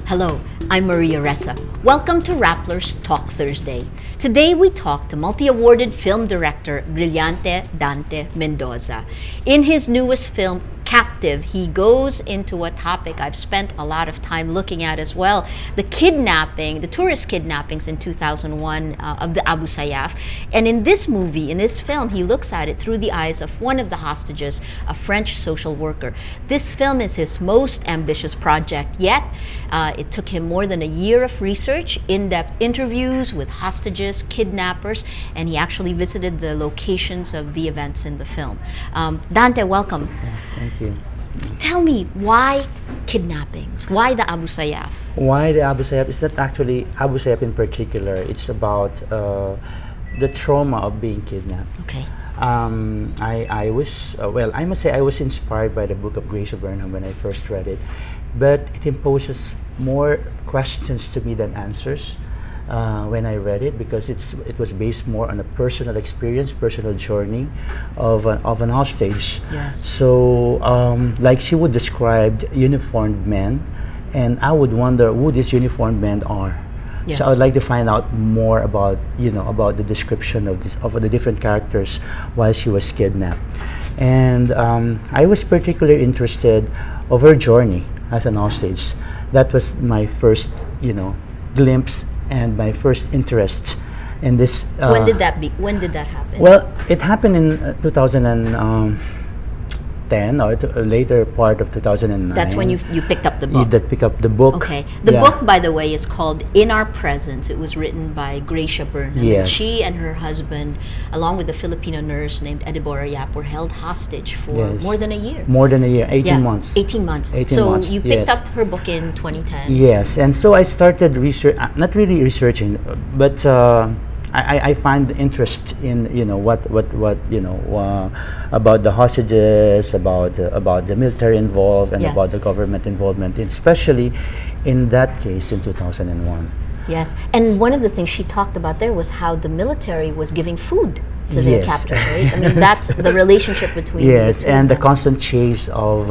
Hello, I'm Maria Ressa. Welcome to Rappler's Talk Thursday. Today we talk to multi-awarded film director Brillante Dante Mendoza. In his newest film, Captive, he goes into a topic I've spent a lot of time looking at as well, the tourist kidnappings in 2001 of the Abu Sayyaf. And in this movie, in this film, he looks at it through the eyes of one of the hostages, a French social worker. This film is his most ambitious project yet. It took him more than a year of research, in-depth interviews with hostages, kidnappers, and he actually visited the locations of the events in the film. Dante, welcome. Thank you. Tell me, why kidnappings? Why the Abu Sayyaf? Why the Abu Sayyaf? It's not actually Abu Sayyaf in particular. It's about the trauma of being kidnapped. Okay. I was, well, I must say I was inspired by the book of Gracia Burnham when I first read it, but it imposes more questions to me than answers when I read it, because it was based more on a personal experience, personal journey of an hostage. Yes. So, like she would describe uniformed men, and I would wonder who these uniformed men are. Yes. So I would like to find out more about, about the description of the different characters while she was kidnapped. And I was particularly interested of her journey as an hostage. That was my first, glimpse and my first interest in this. When did that happen? Well, it happened in 2010 or later part of 2009. That's when you picked up the book. That pick up the book. Okay. The book, by the way, is called In Our Presence. It was written by Gracia Burnham. Yes. She and her husband, along with a Filipino nurse named Edibora Yap, were held hostage for more than a year. More than a year, 18 months. 18 months. 18 so months, you picked up her book in 2010. Yes, and so I started not really researching, but I find interest in what about the hostages, about the military involved, and about the government involvement, especially in that case in 2001. Yes, and one of the things she talked about there was how the military was giving food to their captors, right? I mean, that's the relationship between the two and of the them. constant chase of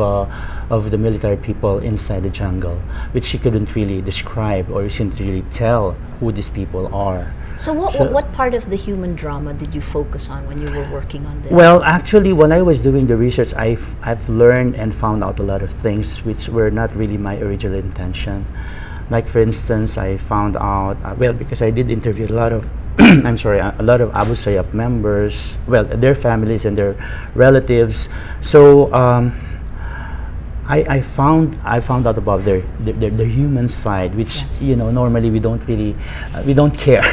the military people inside the jungle, which she couldn't really describe or she couldn't really tell who these people are. So what part of the human drama did you focus on when you were working on this? Well, actually, when I was doing the research, I've learned and found out a lot of things which were not really my original intention. Like, for instance, I found out, well, because I did interview a lot of I'm sorry, a lot of Abu Sayyaf members, well, their families and their relatives. So I found out about their human side, which normally we don't really care.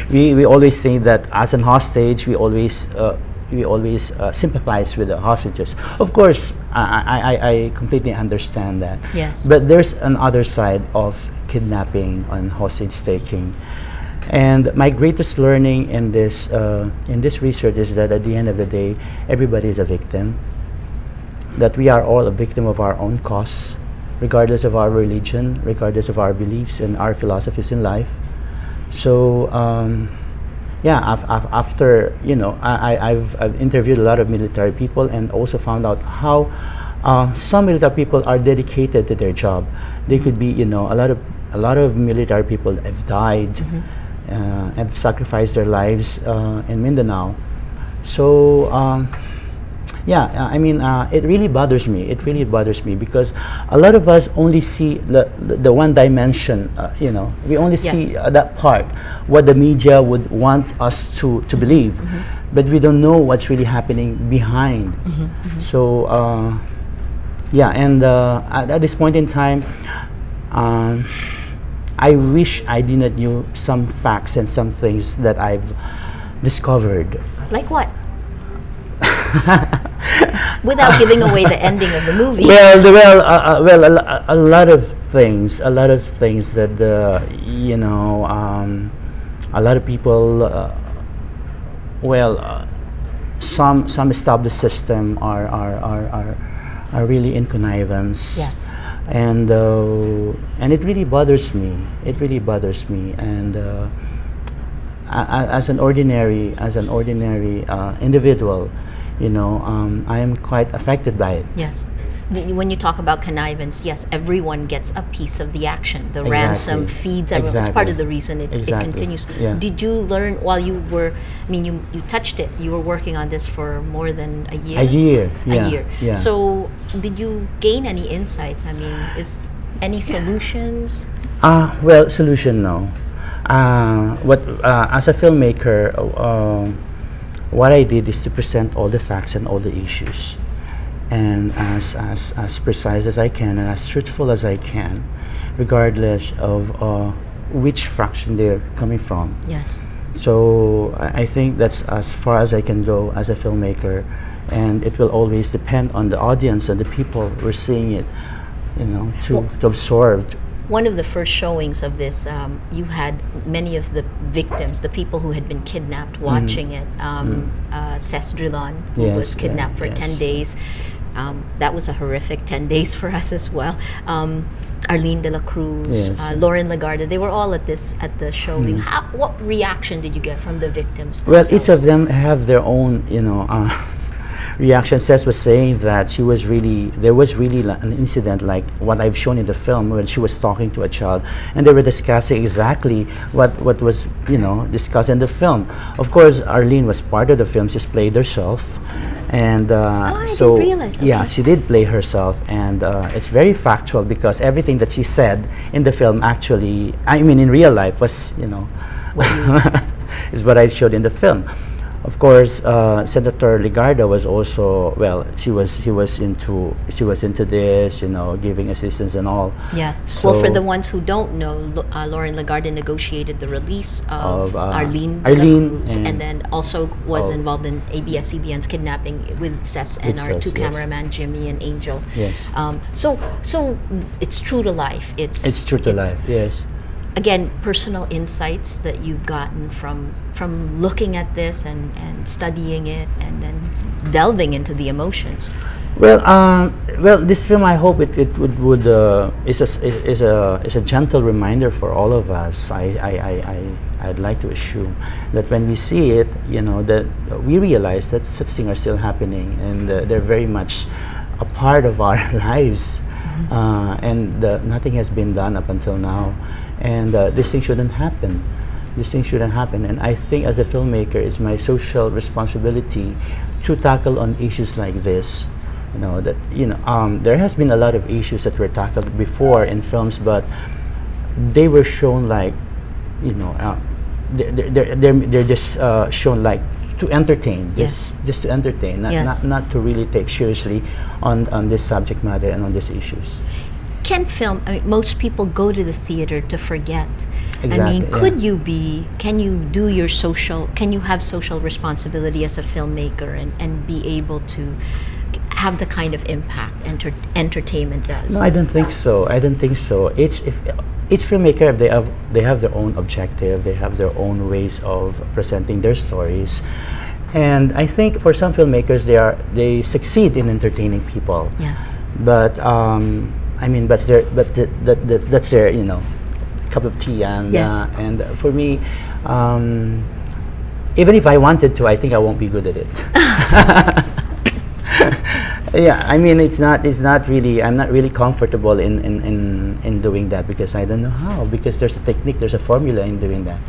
we always say that as a hostage we always sympathize with the hostages. Of course, I completely understand that. Yes. But there's another side of kidnapping and hostage taking. And my greatest learning in this research is that at the end of the day, everybody is a victim. That we are all a victim of our own cause, regardless of our religion, regardless of our beliefs and our philosophies in life. So, after I've interviewed a lot of military people and also found out how some military people are dedicated to their job. They could be, a lot of military people have died. Have sacrificed their lives in Mindanao. So I mean, it really bothers me. It really bothers me because a lot of us only see the one dimension. We only see that part, what the media would want us to believe, but we don't know what's really happening behind. So at this point in time, I wish I didn't knew some facts and some things that I've discovered. Like what? Without giving away the ending of the movie. A lot of things that a lot of people. Some established system are really in connivance. Yes. And it really bothers me. It really bothers me. And as an ordinary individual, I am quite affected by it. Yes. When you talk about connivance, yes, everyone gets a piece of the action. The Exactly. ransom feeds everyone. It's part of the reason it Exactly. continues. Yeah. Did you learn while you were, I mean, you touched it, you were working on this for more than a year? A year, yeah. A year. Yeah. So did you gain any insights? I mean, is any solutions? Well, solution no. As a filmmaker, what I did is to present all the facts and all the issues, and as precise as I can and as truthful as I can, regardless of which fraction they're coming from. Yes. So I think that's as far as I can go as a filmmaker, and it will always depend on the audience and the people who are seeing it, you know, to absorb. One of the first showings of this, you had many of the victims, the people who had been kidnapped, watching it. Cesc Drilon, who Yes, was kidnapped for yes. 10 days. That was a horrific 10 days for us as well. Arlene de la Cruz, Yes. Lauren Lagarde, they were all at the showing. What reaction did you get from the victims Well, themselves? each of them have their own, you know, reaction. Cesc was saying that there was really an incident like what I've shown in the film when she was talking to a child, and they were discussing exactly what was, you know, discussed in the film. Of course, Arlene was part of the film. She's played herself, and I so didn't realize that. yeah, she did play herself, and it's very factual because everything that she said in the film actually, I mean, in real life was, you know, is what I showed in the film. Of course, Senator Legarda was also, well, she was into this, you know, giving assistance and all. Yes. So Well, for the ones who don't know, Lauren Lagarde negotiated the release of Arlene de la Arlene Cruz, and and- then also was Oh. involved in ABS-CBN's kidnapping with Cesc and With our Cesc, two yes. cameraman, Jimmy and Angel. Yes. So it's true to life. It's true to life. Yes. Again, personal insights that you've gotten from looking at this and studying it and then delving into the emotions. Well, this film, I hope it would is a gentle reminder for all of us. I'd like to assume that when we see it, you know, that we realize that such things are still happening, and they're very much a part of our lives, and nothing has been done up until now, and this thing shouldn't happen. This thing shouldn't happen, and I think as a filmmaker, it's my social responsibility to tackle on issues like this. You know that there has been a lot of issues that were tackled before in films, but they were shown like, you know, they're just shown like to entertain. Yes. Just to entertain, Yes. not to really take seriously on this subject matter and on these issues. Can film, I mean, most people go to the theater to forget. I Exactly, mean, can you have social responsibility as a filmmaker and be able to have the kind of impact entertainment does? No, I don't think so. I don't think so. Each filmmaker, they have their own objective. They have their own ways of presenting their stories, and I think for some filmmakers, they succeed in entertaining people. Yes. But I mean, that's their, you know, cup of tea, and Yes. and for me, even if I wanted to, I think I won't be good at it. Yeah, I mean, it's not really, I'm not really comfortable in doing that because I don't know how, because there's a technique, there's a formula in doing that,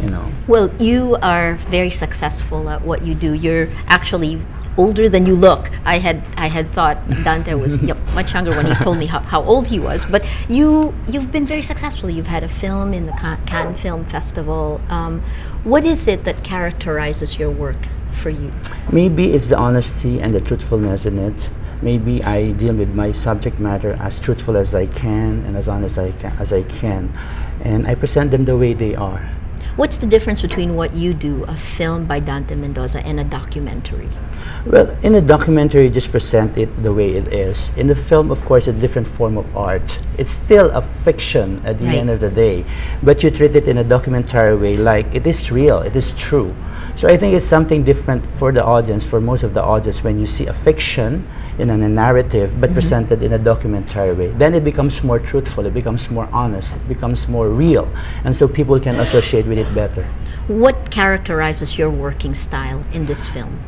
you know. Well, you are very successful at what you do. You're actually older than you look. I had thought Dante was much younger when he told me how old he was. But you've been very successful. You've had a film in the Cannes Film Festival. What is it that characterizes your work for you? Maybe it's the honesty and the truthfulness in it. Maybe I deal with my subject matter as truthful as I can and as honest as I can, and I present them the way they are. What's the difference between what you do, a film by Dante Mendoza, and a documentary? Well, in a documentary, you just present it the way it is. In the film, of course, a different form of art. It's still a fiction at the Right. end of the day, but you treat it in a documentary way, like it is real, it is true. So I think it's something different for the audience, for most of the audience, when you see a fiction in a narrative, but presented in a documentary way. Then it becomes more truthful, it becomes more honest, it becomes more real, and so people can associate with it better. What characterizes your working style in this film?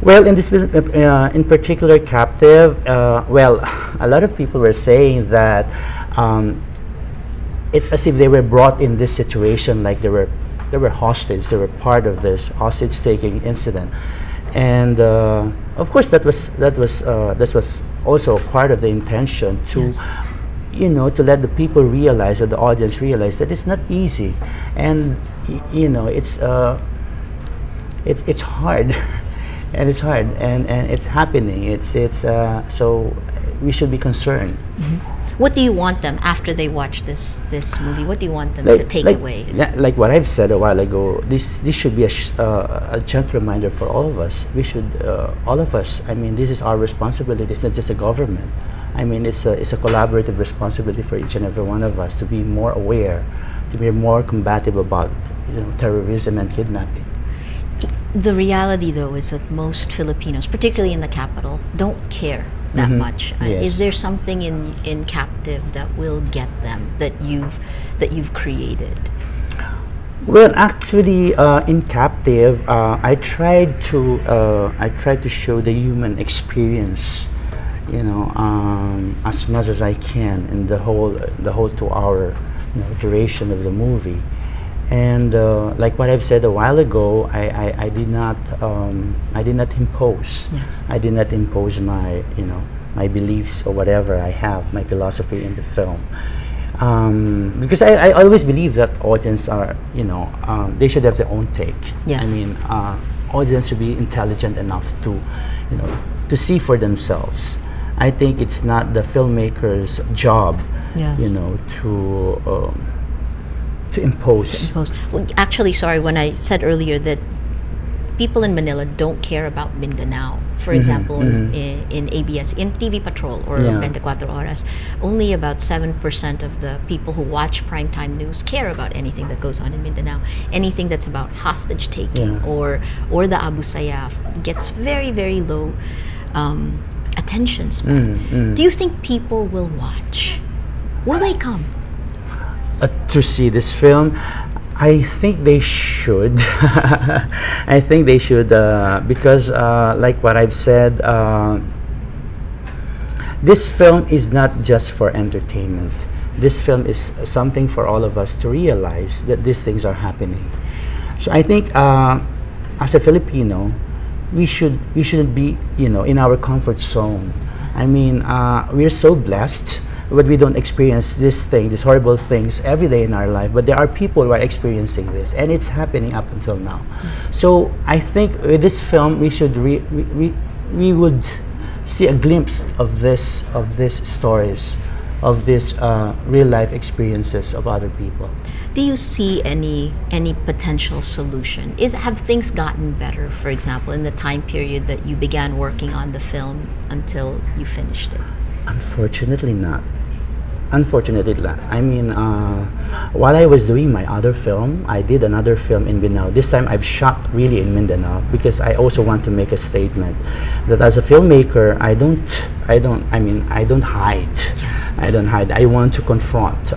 Well, in this film, in particular, Captive. Well, a lot of people were saying that it's as if they were brought in this situation, like they were hostage. They were part of this hostage-taking incident, and of course, that was also part of the intention to. Yes. To let the people realize, or the audience realize, that it's not easy, and it's hard, and it's happening. So we should be concerned. What do you want them after they watch this movie? What do you want them to take away? Like what I've said a while ago, this should be a gentle reminder for all of us. We should, all of us. I mean, this is our responsibility. It's not just the government. I mean, it's a collaborative responsibility for each and every one of us to be more aware, to be more combative about terrorism and kidnapping. The reality, though, is that most Filipinos, particularly in the capital, don't care that much. Yes. Is there something in Captive that will get them, that you've created? Well, actually, in Captive, I tried to show the human experience, as much as I can in the whole 2-hour duration of the movie. And like what I've said a while ago, I did not impose. Yes. I did not impose my my beliefs or whatever I have, my philosophy in the film. Because I always believe that audience are they should have their own take. Yes. I mean, audience should be intelligent enough to see for themselves. I think it's not the filmmaker's job, Yes. to impose. Well, actually, sorry, when I said earlier that people in Manila don't care about Mindanao. For example, in ABS, in TV Patrol or Yeah. 24 Horas, only about 7% of the people who watch primetime news care about anything that goes on in Mindanao. Anything that's about hostage taking Yeah. or the Abu Sayyaf gets very, very low attention span. Do you think people will watch? Will they come? To see this film, I think they should. I think they should because, like what I've said, this film is not just for entertainment. This film is something for all of us to realize that these things are happening. So I think, as a Filipino, we shouldn't be in our comfort zone. I mean, we're so blessed, but we don't experience these horrible things every day in our life. But there are people who are experiencing this, and it's happening up until now. So I think with this film, we should we would see a glimpse of these stories, of these real life experiences of other people. Do you see any potential solution? Have things gotten better, for example, in the time period that you began working on the film until you finished it? Unfortunately not. Unfortunately not. I mean, while I was doing my other film, I did another film in Mindanao. This time I've shot really in Mindanao because I also want to make a statement that as a filmmaker, I don't hide. Yes. I don't hide. I want to confront.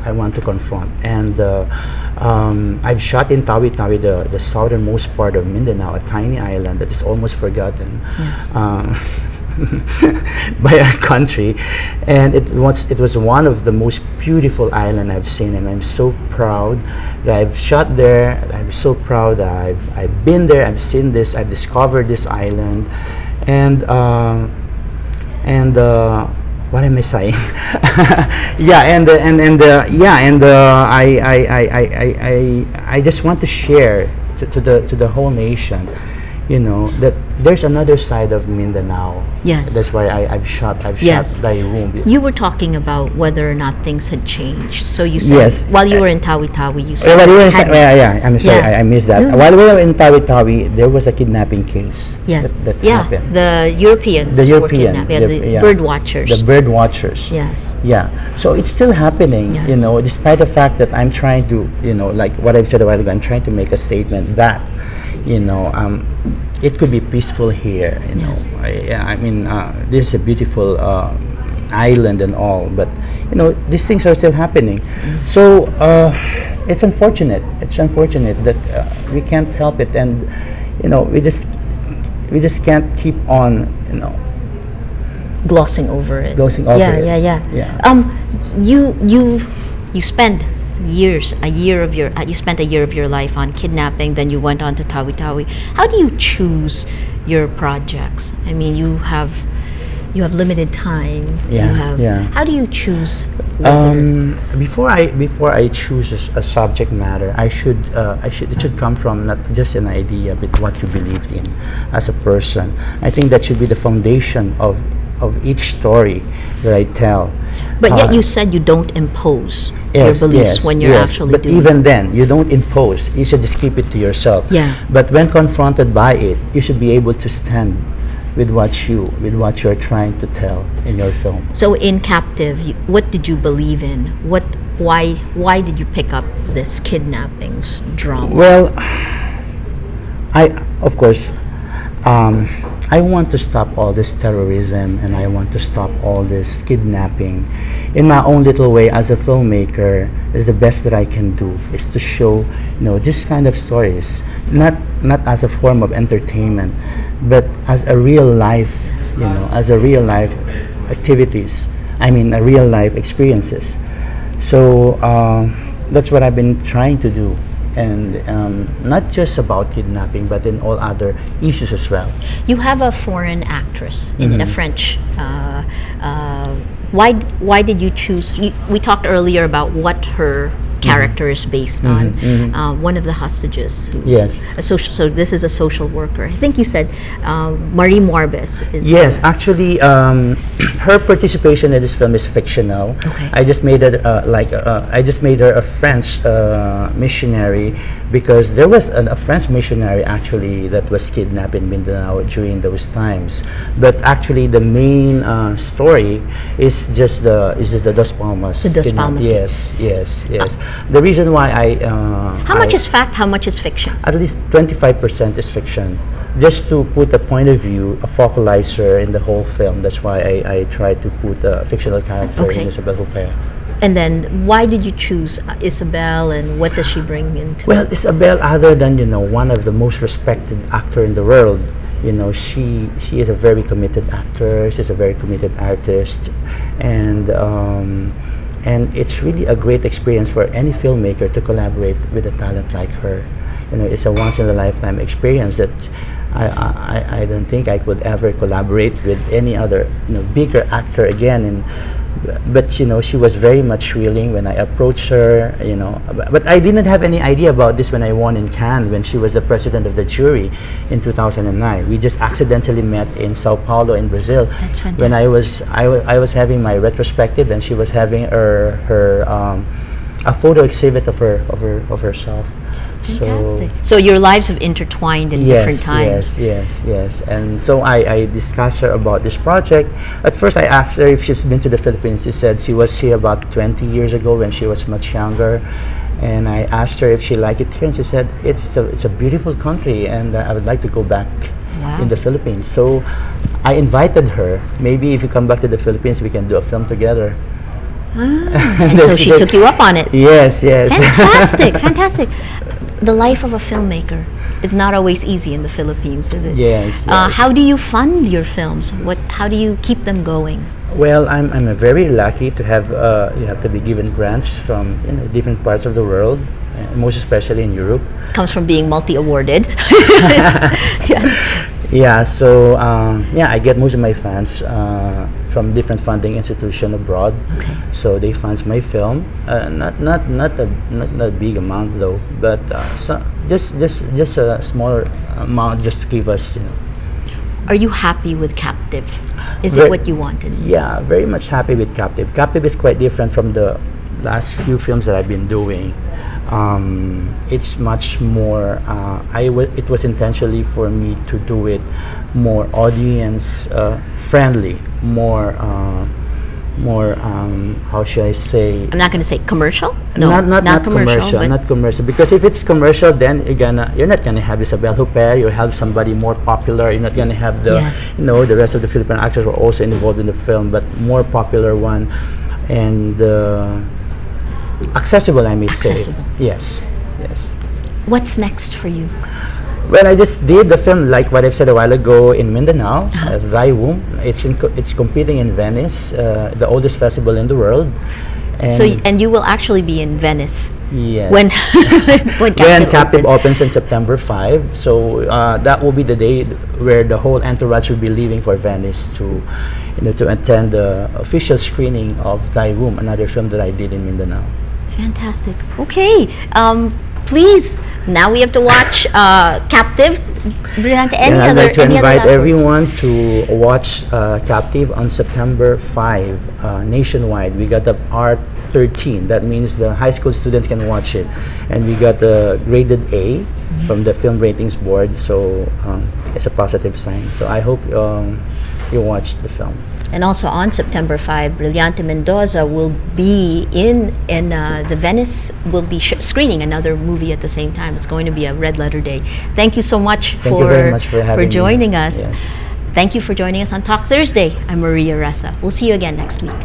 And I've shot in Tawi-Tawi, the southernmost part of Mindanao, a tiny island that is almost forgotten. Yes. By our country, and it was one of the most beautiful island I've seen, and I'm so proud that I've shot there. I'm so proud that I've been there. I've seen this. I've discovered this island, and what am I saying? I just want to share to the whole nation, that there's another side of Mindanao. Yes. That's why I've shot Yes. Dayrum. You were talking about whether or not things had changed. So you said Yes. while you were in Tawi-Tawi, you said I'm sorry, Yeah. I missed that. No. While we were in Tawi-Tawi, there was a kidnapping case. Yes. That yeah. happened. The Europeans. The were European, kidnapped. Yeah, the- the yeah. bird watchers. The bird watchers. Yes. Yeah. So it's still happening, Yes. despite the fact that I'm trying to, like what I've said a while ago, I'm trying to make a statement that, it could be peaceful here, Yes. I mean, this is a beautiful island and all, but, these things are still happening. So it's unfortunate. It's unfortunate that we can't help it, and, we just we just can't keep on, Glossing over it. glossing over it. Yeah. You spent you spent a year of your life on kidnapping, then you went on to Tawi Tawi. How do you choose your projects? I mean, you have limited time. How do you choose Before I choose a subject matter, it should come from not just an idea, but what you believed in as a person. I think that should be the foundation of each story that I tell. But yet you said you don't impose your beliefs when you're actually but doing it. even then, you don't impose. You should just keep it to yourself. Yeah. But when confronted by it, you should be able to stand with what you're trying to tell in your film. So in Captive, what did you believe in? Why did you pick up this kidnappings drama? Well, of course, I want to stop all this terrorism, and I want to stop all this kidnapping. In my own little way, as a filmmaker, is the best that I can do is to show, this kind of stories, not as a form of entertainment, but as a real life, as a real life activities. I mean, a real life experiences. So that's what I've been trying to do. And not just about kidnapping, but in all other issues as well. You have a foreign actress in it, a French. Why did you choose? We talked earlier about what her character is based on. One of the hostages. Yes. So this is a social worker. I think you said Marie Morbes is. Yes, actually, her participation in this film is fictional. Okay. I just made it I just made her a French missionary, because there was a French missionary actually that was kidnapped in Mindanao during those times. But actually, the main story is just the Dos Palmas. The Dos Palmas. Yes. The reason why how much is fact? How much is fiction? At least 25% is fiction. Just to put a point of view, a focalizer in the whole film. That's why I try to put a fictional character in Isabelle Huppert. And then, why did you choose Isabelle, and what does she bring into Well, it? Isabelle, other than one of the most respected actor in the world, she is a very committed actor. She's a very committed artist, and it's really a great experience for any filmmaker to collaborate with a talent like her. It's a once in a lifetime experience that I don't think I could ever collaborate with any other bigger actor again. But she was very much willing when I approached her. But I didn't have any idea about this when I won in Cannes, when she was the president of the jury in 2009. We just accidentally met in Sao Paulo in Brazil. That's fantastic. When I was having my retrospective, and she was having her a photo exhibit of herself. Fantastic. So your lives have intertwined in different times. Yes. And so I discussed her about this project. At first, I asked her if she's been to the Philippines. She said she was here about 20 years ago when she was much younger. And I asked her if she liked it here, and she said it's a beautiful country, and I would like to go back in the Philippines. So I invited her. Maybe if you come back to the Philippines, we can do a film together. And so she took you up on it. Yes. Fantastic. The life of a filmmaker is not always easy in the Philippines, is it? Yes. How do you fund your films? How do you keep them going? Well, I'm very lucky to have you have to be given grants from different parts of the world, most especially in Europe. Comes from being multi-awarded. Yes. Yeah, so I get most of my funds from different funding institutions abroad. Okay. So they fund my film, not a big amount though, but just a smaller amount just to give us. Are you happy with Captive? Is it what you wanted? Yeah, very much happy with Captive. Captive is quite different from the last few films that I've been doing. It's much more it was intentionally for me to do it more audience friendly, more how should I say, I'm not going to say commercial. No, not commercial, not commercial, because if it's commercial, then you're not gonna have Isabelle Huppert. You'll have somebody more popular. You're not gonna have the the rest of the Philippine actors were also involved in the film, but more popular one, and accessible, I may say. Accessible. Yes. What's next for you? Well, I just did the film, like what I've said a while ago, in Mindanao, Thy Womb. It's competing in Venice, the oldest festival in the world. And So, and you will actually be in Venice yes. when when Captive opens. opens on September 5. So that will be the day where the whole entourage will be leaving for Venice to, to attend the official screening of Thy Womb, another film that I did in Mindanao. Fantastic. Okay. Please, now we have to watch Captive. Brillante, And I'd like to any other invite last words? everyone to watch Captive on September 5 nationwide. We got the R13. That means the high school student can watch it. And we got the graded A from the Film Ratings Board. So it's a positive sign. So I hope you watch the film. And also on September 5, Brillante Mendoza will be in the Venice, will be screening another movie at the same time. It's going to be a red letter day. Thank you so much Thank you very much for having me. joining us. Yes. Thank you for joining us on Talk Thursday. I'm Maria Ressa. We'll see you again next week.